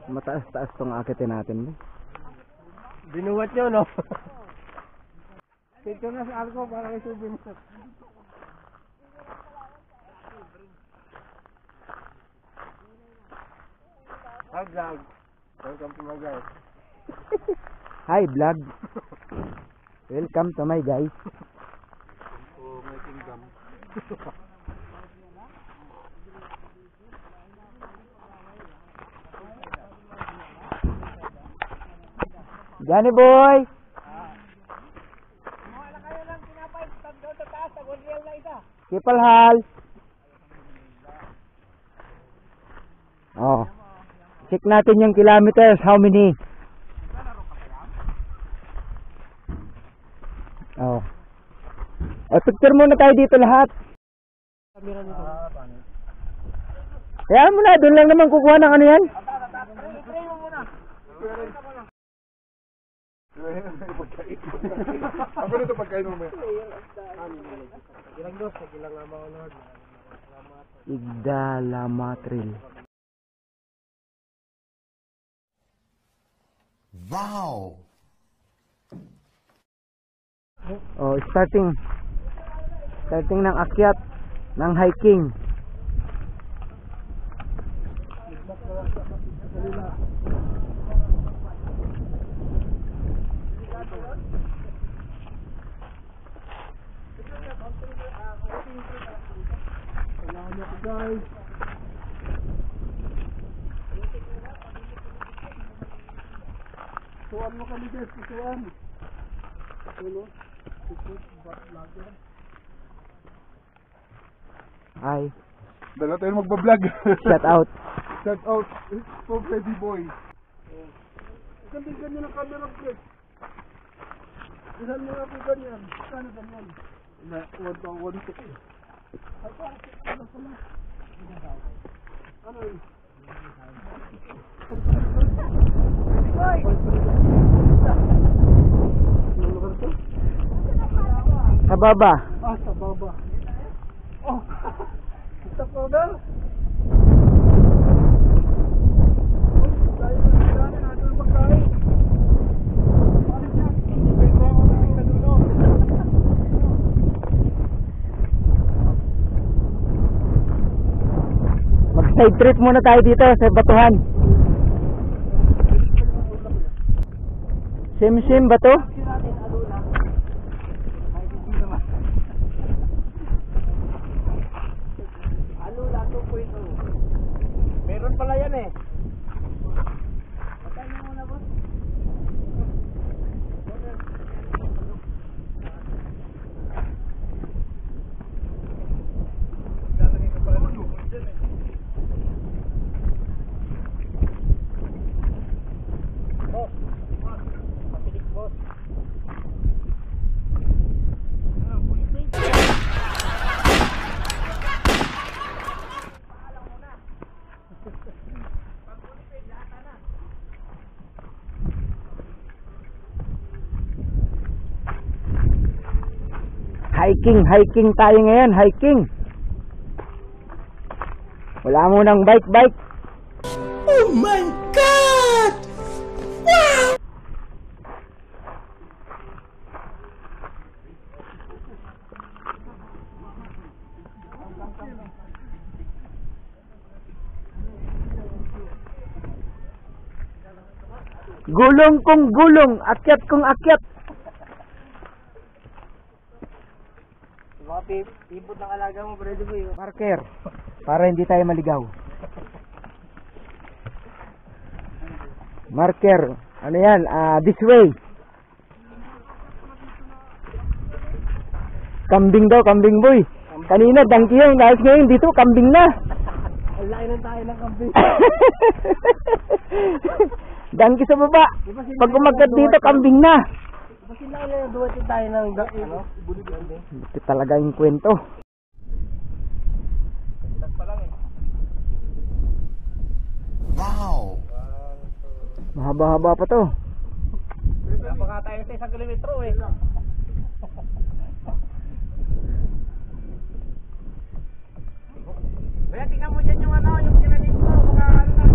Mataas-taas tong akitin natin. Binuwat nyo, no? Picture na sa arko para kay souvenir. Hi vlog. Welcome to my guys. Hi vlog. Welcome to my guys. To my kingdom. Johnny boy. Kipalhal. Oh. Check natin yung kilometers, how many? Oh. Picture muna tayo dito lahat. Kaya mo na, doon lang naman kukuha ng ano yan. Ako nito pagkain mo may. Ilang dos, ilang mga Lord. Igdalamatril. Wow! Oh, starting ng akyat ng hiking. Salamat guys. Suwan mo kami guys, suwan. Hello. Hi. Dala tayo magbablog. Shout out. Shout out. It's for Freddy Boy. Ganyan ang camera please. Ilan mo ako ganyan? Kano ganyan? Na, 1 to 1. Ay, ano pala? Ano yun? Hoy! Anong lugar to? Sa baba. Sa baba. Oh! Stop over! Tayo na sila, natin magkain. Paano siya? Depende ako na yung nadulo. Mag-side trip muna tayo dito sa Batuhan. Sim ba to? Alula 2.0. Meron pala yan eh. Patay mo muna boss. Hiking tayo ngayon, hiking. Wala munang bike. Oh my God! Wow! Gulong kong gulong, akyat kong akyat. Mga pipot ng alaga mo, Freddy Boy. Marker, para hindi tayo maligaw. Marker, ano yan? This way. Kambing daw, kambing boy. Kanina, donkey yung guys, ngayon dito, kambing na. Ang laki ng tayo ng kambing. Donkey sa baba. Pag umagat dito, kambing na. Kasi lang yung duwatin tayo ng ano? Ito talaga yung kwento. Wow! Mahaba-haba pa to. Napaka tayo sa 1 kilometro eh. Kaya tingnan mo dyan yung ano, yung tinanim ko, mga ano na.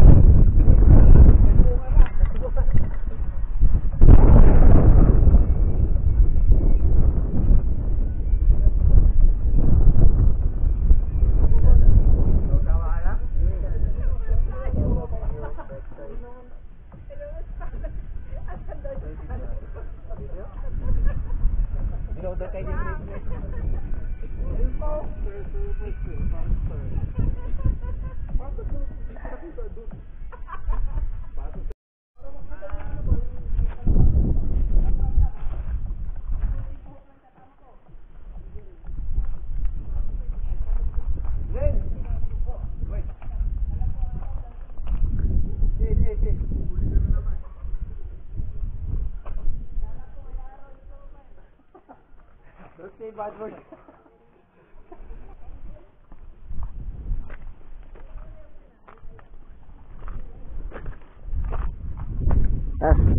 Bad word.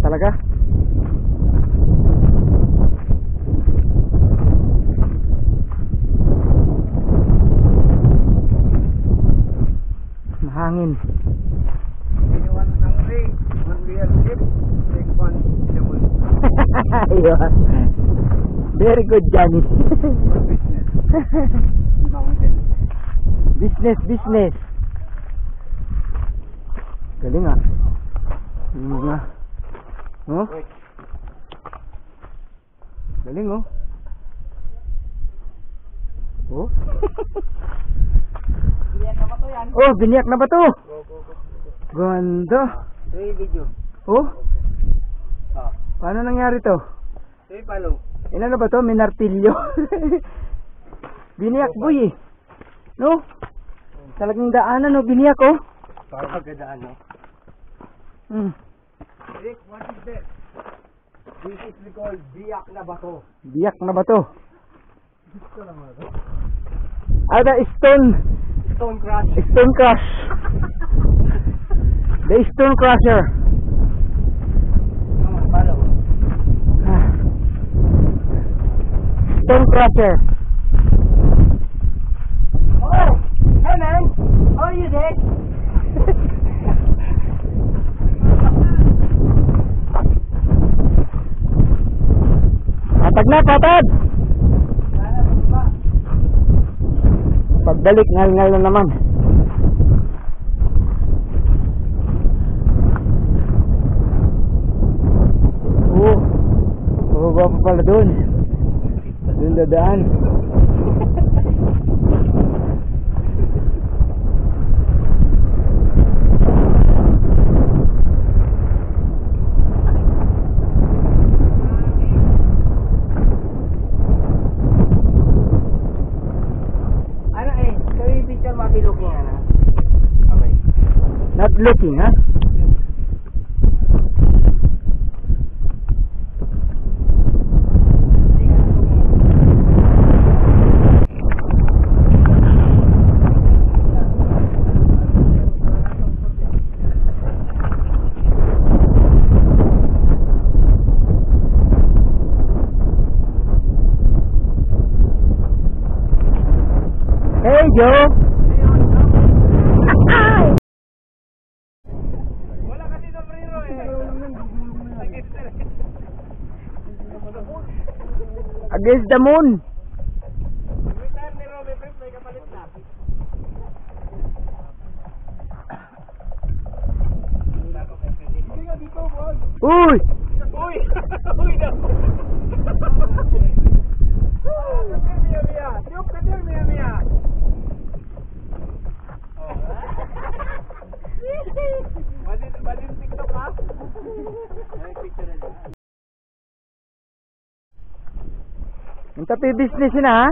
Talaga? Mahangin. Anyone hungry? One real ship. Take one in the moon. Ayun. Very good, Johnny. Mountain. Business. Galing ah. Yung mga. Oh? Galing oh. Oh? Biniyak na ba to yan? Oh, biniyak na ba to? Go. Ganda. Hey, video. Oh? Ah. Paano nangyari to? Hey, palo. Ano ba to? Minartilyo. Biniyak boy eh. No? Talagang daanan no, biniyak oh. Parang magandaan, no? Rick, what is this? This is called biyak na bato. Biyak na ba to? The stone Stone crush. crush. The stone crusher. Come on, follow. Stone crusher. Oh! Hey man! How are you there? Patag! Pagbalik, ngal-ngal na naman. Baba pa pala doon. Doon dadaan. Not looking, ha? Hey, Joe! Against the moon. Uy! Badin TikTok ha? Yung tapi business na, ha?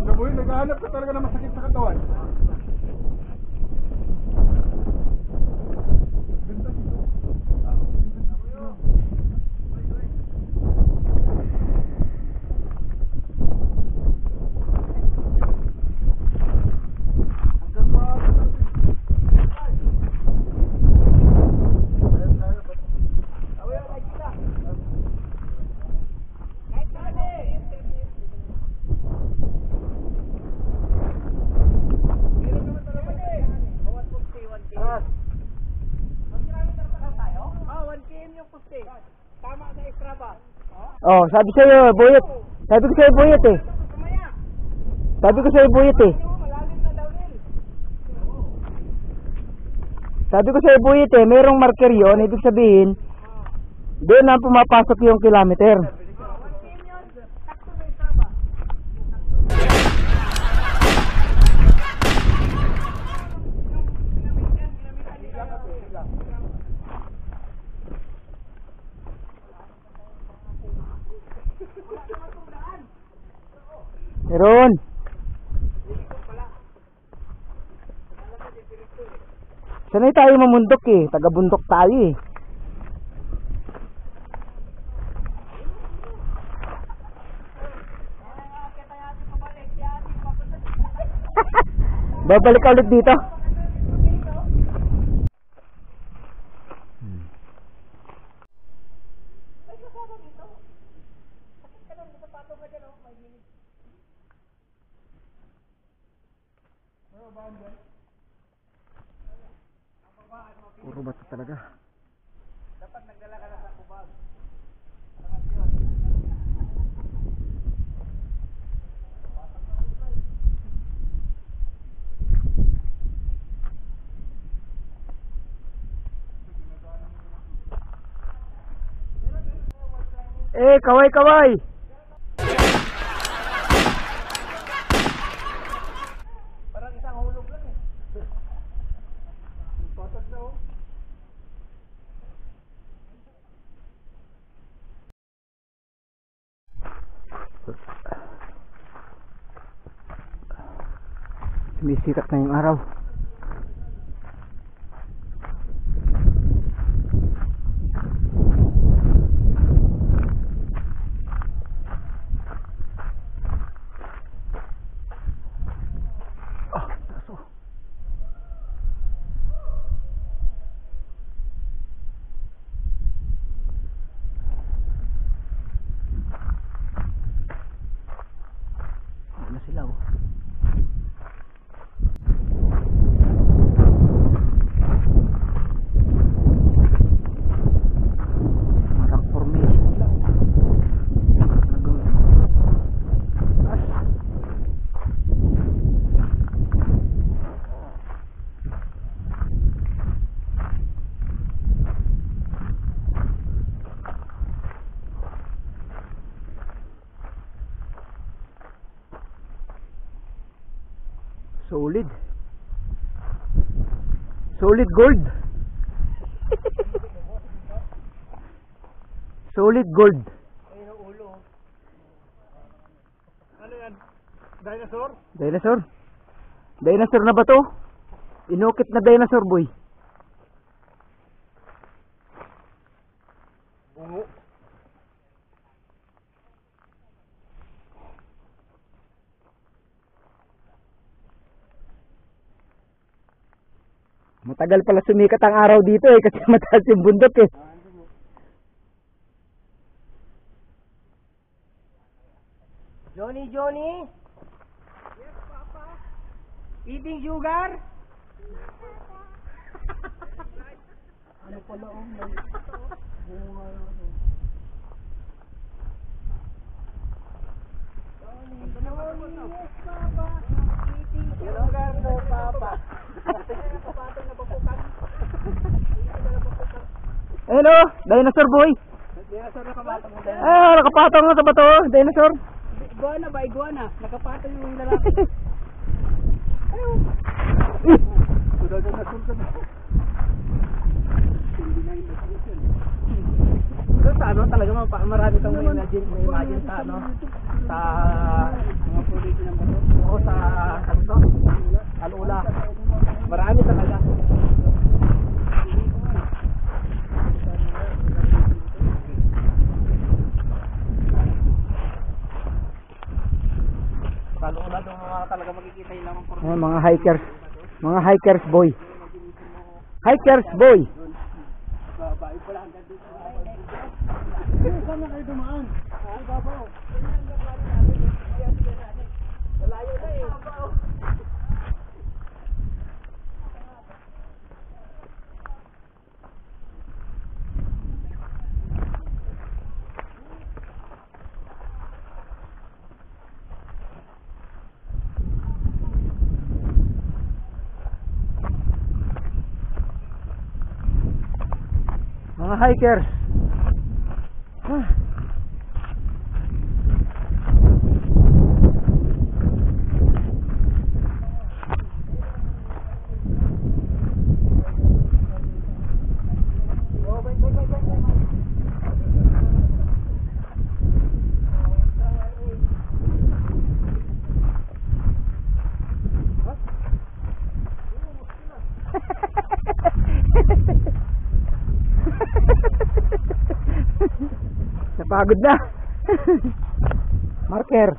Nabuyo, naghahanap ka talaga ng masakit sa katawan. Oh, sabi sa'yo, Buyet. Sabi ko sa'yo, Buyet eh. Sabi ko sa'yo, Buyet eh. Sabi ko sa'yo, Buyet eh, mayroong marker yun, ibig sabihin, Doon na pumapasok yung kilometer. Meron. Sanay tayo mamundok eh. Taga-bundok tayo eh. Babalik ka ulit dito. Puro bato talaga. Dapat nagdala ka na sa kubag. Kaway kaway. Parang isang hulog lang eh. Patag na oh. Sumisikat na yung araw. Na sila oh. Marang formation lang. Solid. Solid gold. Solid gold. Ayun ang ulo. Ano yan? Dinosaur? Dinosaur. Dinosaur na ba to? Inukit na dinosaur boy. Bungo. Matagal pala sumikat ang araw dito eh kasi mataas yung bundok eh. Johnny? Yes, Papa. Eating sugar? Ano pala oh? Bunga na ito. Johnny, yes, Papa. Eating sugar no, Papa. Ayun o, dinosaur boy. Dinosaur nakapatong mo dahil. Nakapatong nga sa bato, dinosaur. Iguana ba? Iguana. Nakapatong yung lalaki. Ayun. Sudah na nasunod na. Pero sa ano talaga marami kang may imagine sa ano sa mga produce ng bato o sa kanto alula. Marami talaga. Alula doon mga talaga makikita yung lamang produce. Mga hikers. Mga hikers boy. Hikers boy. Babae pala hanggang dito. Saan na kayo dumaan? Ay, babaw. Malayo na eh. Mga hikers. Pagod na. Marker.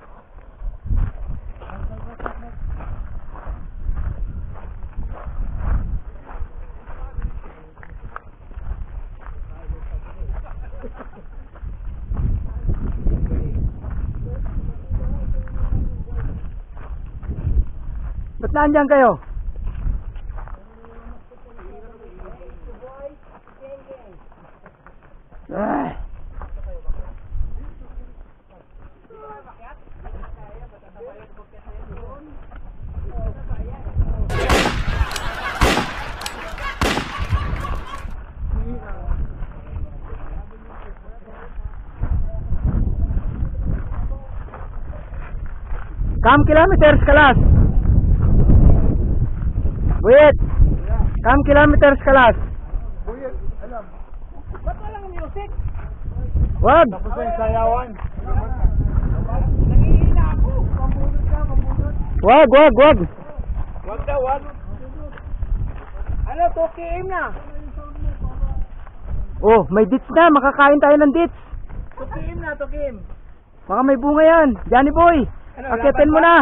Ba't naandyan kayo? Ah. Kam kilometers kalas? Wait. Kam kilometers kalas? Buyet, alam. Ba't walang music? Wag. Tapos yung sayawan. Nangihina ako. Mambunod ka, mambunod. Wag. Wag daw, wag. Ano, 2 km na. Oh, may dits na. Makakain tayo ng dits. 2 km na, 2 km. Baka may bunga yan. Johnny boy. Ano, Akitin laban mo pa? na.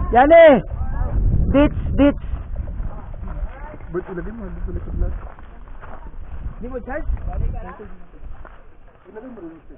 Johnny. Dits. Ba't ilagay mo? Dito likod lang. Di mo charge? Ilagay mo rin ito.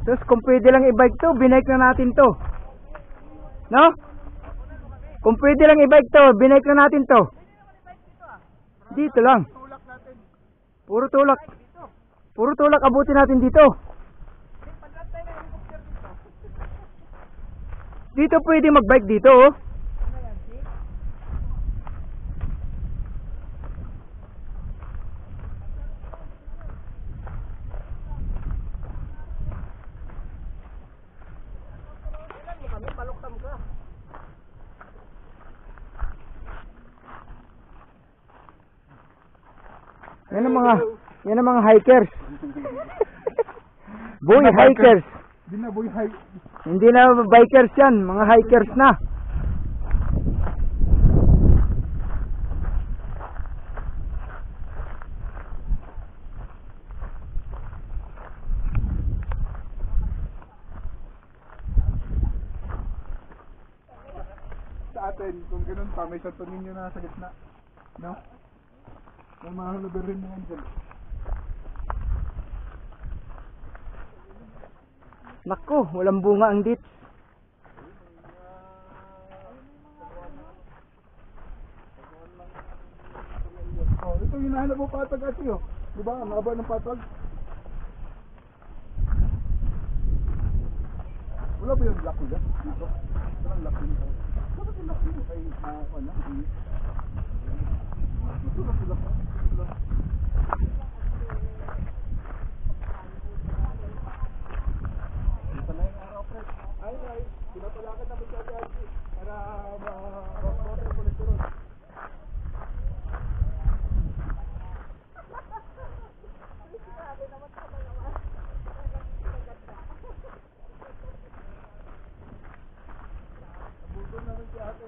Sus, kung pwede lang i-bike to, binike na natin to. No? Kung pwede lang i-bike to, binike na natin to. Dito lang. Puro tulak. Puro tulak abutin natin dito. Dito pwede mag-bike dito, oh. Yan ang mga hikers. Boy hikers. Hindi na boy hike. Hindi na bikers yan, mga hikers na. Sa atin, kung ganun pa, may Santo Niño na sa gitna. No? May mga huluber rin na yan dyan. Nako, walang bunga ang dits. Oh, ito yung hinahanap mo patag ati, oh. Diba? Ang haba ng patag. Wala ba yung lock nila? Dito? Walang lock nila. Dapat yung lock nila ay ano? Ito lock nila. Ay, pinapalakan namin sa Gaji para ma-rock yung kolesterol. Nabudol namin si ate.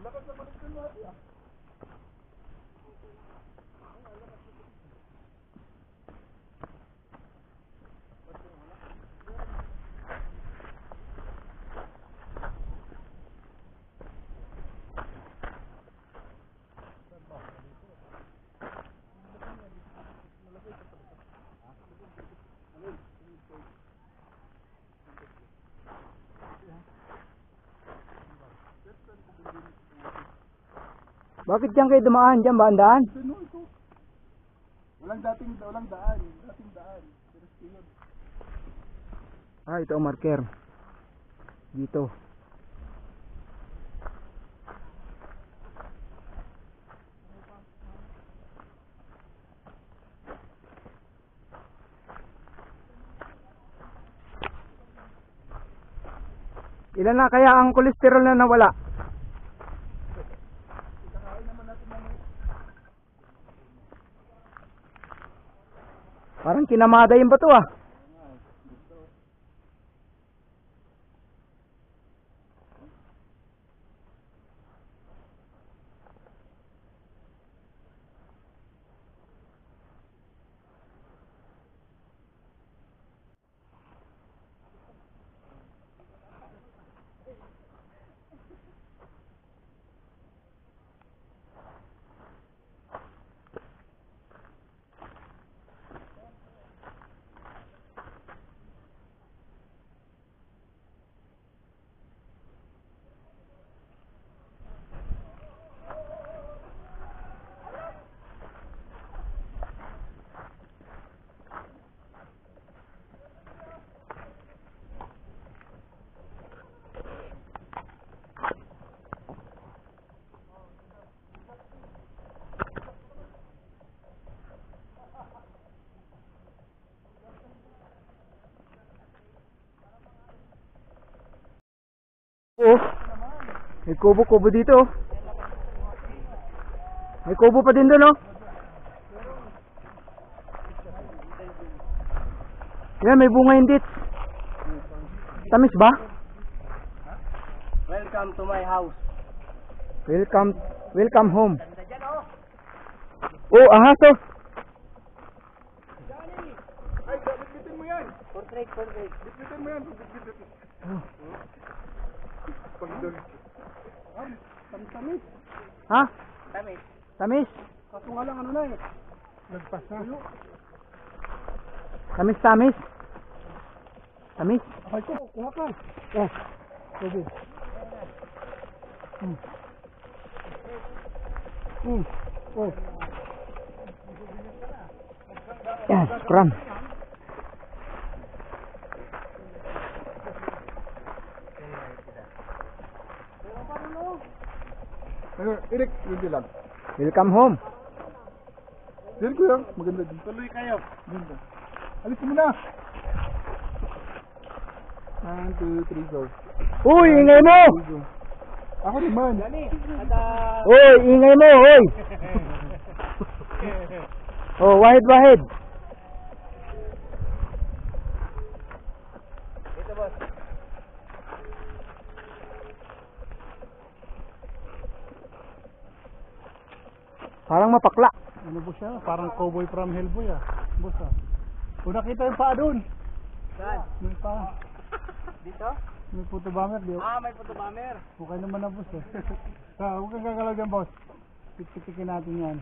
Lakas na kolesterol mo ate, ah. Bakit diyan kayo dumaan? Diyan ba ang daan? Ito. Walang dating daan. Dating daan. Pero yun. Ah, ito ang marker. Dito. Ilan na kaya ang kolesterol na nawala? Parang kinamada yung bato ah. Oh, may kubo-kubo dito. Oh. May kubo pa din doon, oh. Yan, may bunga yung dates. Tamis ba? Welcome to my house. Welcome home. Oh, ahas, oh. Portrait. Tamis. Ha? Tamis. Tamis? Kaso nga lang ano na eh. Nagpas na. Tamis? Tamis? Okay ko, kuha ka. Oh. Sige. Oh. Yan, skram. Eric, hindi lang. Welcome home. Diyan ko yan. Maganda din. Tuloy kayo. Ganda. Alis mo na. 1, 2, 3, go. Uy, ingay mo! Go. Ako naman. Dani, Uy, ingay mo, uy! Oh, wahid. Ito boss. Parang mapakla. Ano po siya? Parang cowboy from Hellboy ah. Boss ah. Kung nakita yung paa doon. Saan? May paa. Dito? May photo bomber. Di? May photo bomber. Okay naman na boss eh. Huwag kang gagalaw dyan boss. Pitikin natin yan.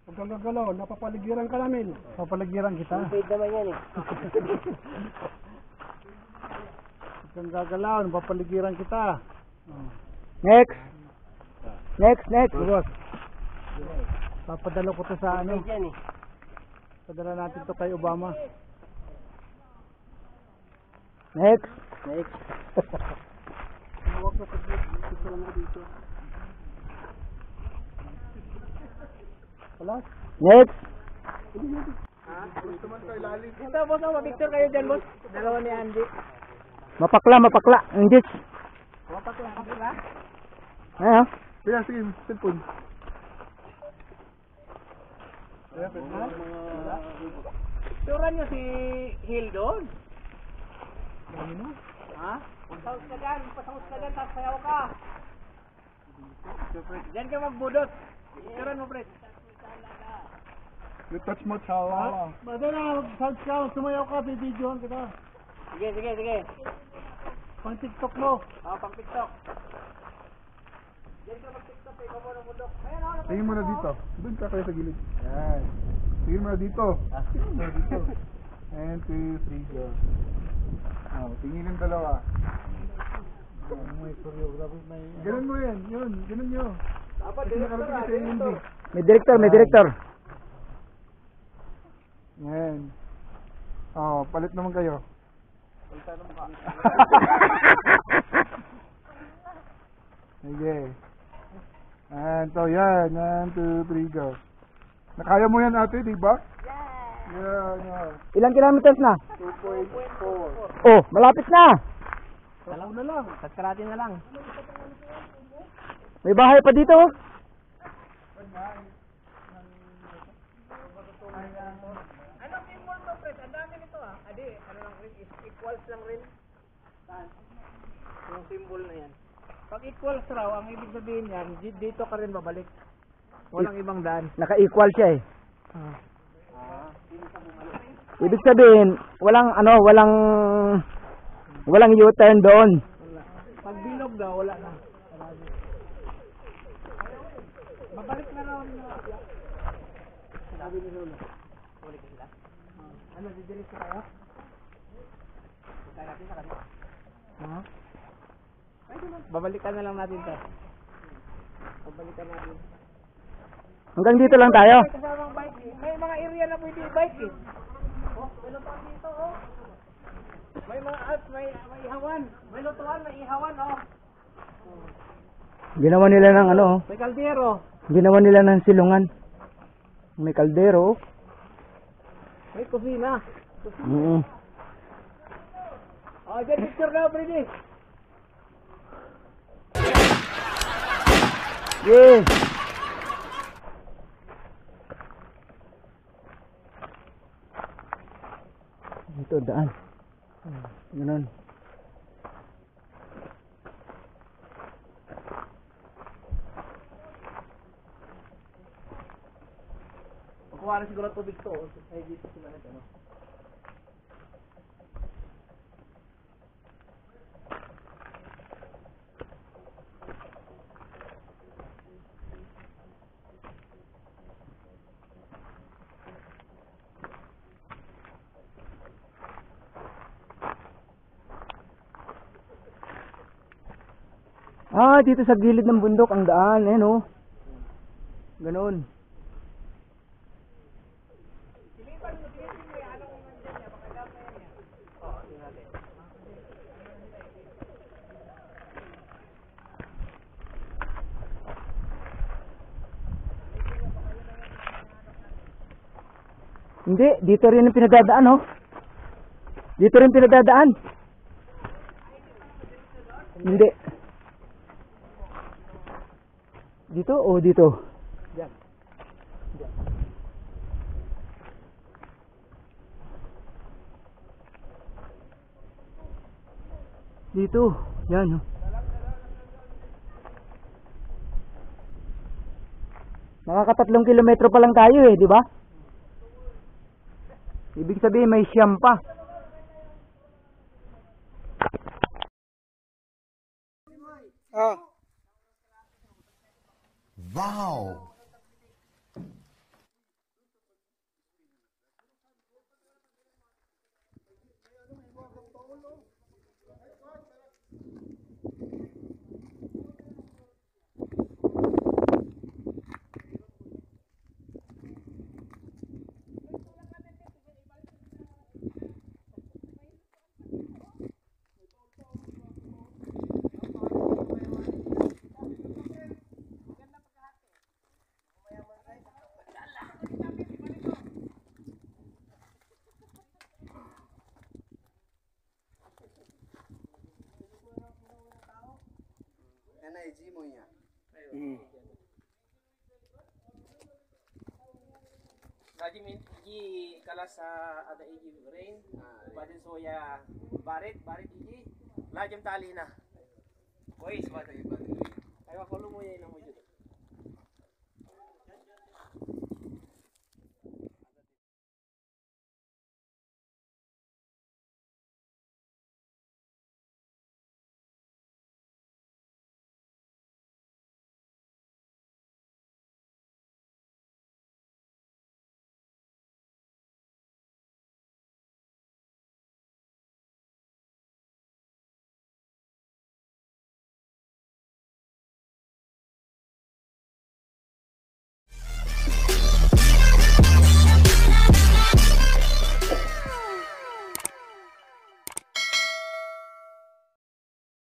Huwag kang gagalaw. Napapaligiran ka namin. Papaligiran kita. Paid naman yan eh. Huwag kang gagalaw. Napapaligiran kita. Next. Boss. Papadala ko to sa ano. Padala natin to kay Obama. Next. Huwag ko pag-picture mo dito. Wala? Next. Gusto man kayo lalim. Ito boss, ma-picture kayo dyan boss. Dalawa ni Andy. Mapakla. Ang ditch. Mapakla? Ayan. Kaya sige, cellphone. Turan nyo si Hill doon. Dami mo? Ha? Pasahos ka dyan, tapos sayaw ka. Diyan ka magbudot. Turan mo, Fred. You touch mo, chala. Bada na, mag-sounds ka, sumayaw ka, bibidyohan kita. Sige. Pang TikTok mo. Pang TikTok. Diyan ka mag-TikTok, ikaw mo ng bundok. Tingin mo na dito. Doon ka kayo sa gilid. Yan. Tingin mo na dito. Tingin mo na dito. 1, 2, 3, go. Tingin ng dalawa. May choreography, may... Ganun mo yan. Yun. Ganun nyo. Kasi nakarating ka sa hindi. May director. Yan. Palit naman kayo. Sige. So yan. 1, 2, 3, go. Nakaya mo yan ate, di ba? Yeah. Ilang kilometers na? 2.4. Oh, malapit na. Dalaw na lang. Kaskarati na lang. May bahay pa dito. Oh. Anong symbol to, Fred? Ang dami nito ah. Adi, ano lang rin, equals lang rin. Saan? Yung symbol na yan. Pag equals raw, ang ibig sabihin yan, dito ka rin babalik. Walang ibang daan. Naka-equal siya eh. Ibig sabihin, walang U-turn doon. Wala. Pag bilog daw, wala na. Babalik na raw nila. Sabi ni Lolo. Balik sila? Ano, didiris ka kayo? Punta natin sa kanila. Babalikan na lang natin to. Babalikan natin. Hanggang dito lang tayo. May kasamang bike eh. May mga area na pwede i-bike eh. Oh, may lutuan dito oh. May mga may ihawan. May lutuan, may ihawan oh. Ginawa nila ng ano, May kaldero. ginawa nila ng silungan. May kaldero. May kusina. Mm. Oh, dyan picture na, Freddy. Yeah. Ito daan. Ganun. Kukuha na siguro tubig to. Ay, dito sila na ano. Ah, dito sa gilid ng bundok ang daan, eh no. Ganun. Hindi, dito rin yung pinagdadaan, oh. Dito rin pinagdadaan. Hindi. Dito o dito? Diyan. Dito. Yan, oh. Nakaka3 kilometro pa lang tayo eh, di ba? Ibig sabihin may siyam pa. Wow. Lagi iji kalas sa ada iji rain. Badin soya barit iji. Lajim tali na. Boys, badin. Ayo kalau mo yan mo.